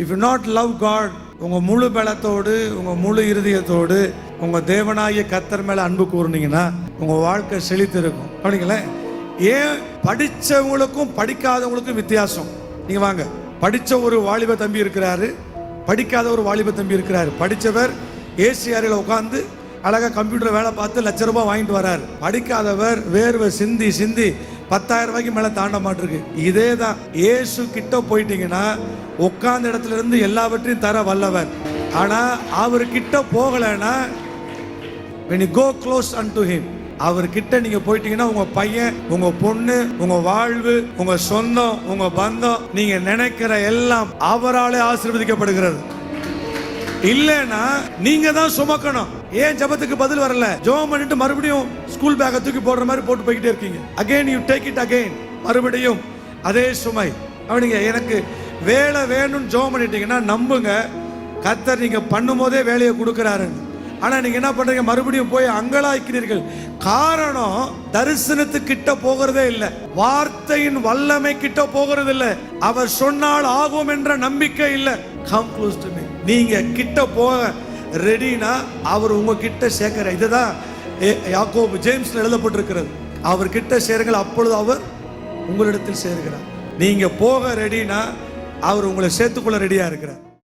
If you not love God, உங்க முழு பலத்தோடு உங்க முழு இருதயத்தோடு உங்க தேவனாகிய கர்த்தர் மேல அன்பு கூர்ந்தீங்கன்னா உங்க வாழ்க்கை செழித்திருக்கும். அப்படிங்களேன். ஏன் படிச்சவங்களுக்கும் படிக்காதவங்களுக்கும் வித்தியாசம்? நீங்க வாங்க. படிச்ச ஒரு வாலிப தம்பி இருக்கிறாரு, படிக்காத ஒரு வாலிப தம்பி இருக்கிறாரு. படிச்சவர் ஏசி அறையில் உட்காந்து அழகா கம்ப்யூட்டர் வேலை பார்த்து லட்ச ரூபாய் வாங்கிட்டு வராரு. படிக்காதவர் வேர்வை சிந்தி சிந்தி 10,000 ரூபாய்க்கு மேல தாண்ட மாட்டிருக்கு. இதே தான் இயேசு கிட்ட போயிட்டீங்கன்னா உட்கார்ந்த இடத்துல இருந்து எல்லாவற்றையும் தர வல்லவர். ஆனா அவர் கிட்ட போகலைன்னா, when you go close unto him, அவர் கிட்ட நீங்க போயிட்டீங்கன்னா உங்க பையன், உங்க பொண்ணு, உங்க வாழ்வு, உங்க சொந்தம், உங்க பந்தம், நீங்க நினைக்கிற எல்லாம் அவராலே ஆசீர்வதிக்கப்படுகிறது. இல்லைன்னா நீங்க தான் சுமக்கணும். ஏன் ஜபத்துக்கு பதில் வரல? ஜெபம் பண்ணிட்டு மறுபடியும் ஸ்கூல் பேக்கை தூக்கி போடுற மாதிரி போட்டு போய்கிட்டே இருக்கீங்க. Again you take it again, மறுபடியும் அதே சுமை. அவனிங்க எனக்கு வேலை வேணும்னு ஜெபம் பண்ணிட்டீங்கன்னா நம்புங்க, கர்த்தர் நீங்க பண்ணும் போதே வேலையை கொடுக்குறாருன்னு. ஆனா நீங்க என்ன பண்றீங்க? மறுபடியும் போய் அங்கலாய்க்கிறீர்கள். காரணம், தரிசனத்துக்கிட்ட போகிறதே இல்லை, வார்த்தையின் வல்லமை கிட்ட போகிறது இல்லை, அவர் சொன்னால் ஆகும் என்ற நம்பிக்கை இல்லை. Come close to me. நீங்க கிட்ட போக ரெடினா அவர் உங்க கிட்ட சேர்க்கிற. இதுதான் யாக்கோபு ஜேம்ஸ்ல எழுதப்பட்டிருக்கிறது. அவர் கிட்ட சேருங்கள், அப்பொழுது அவர் உங்களிடத்தில் சேர்கிறார். நீங்க போக ரெடினா அவர் உங்களை சேர்த்துக்கொள்ள ரெடியா இருக்கிறார்.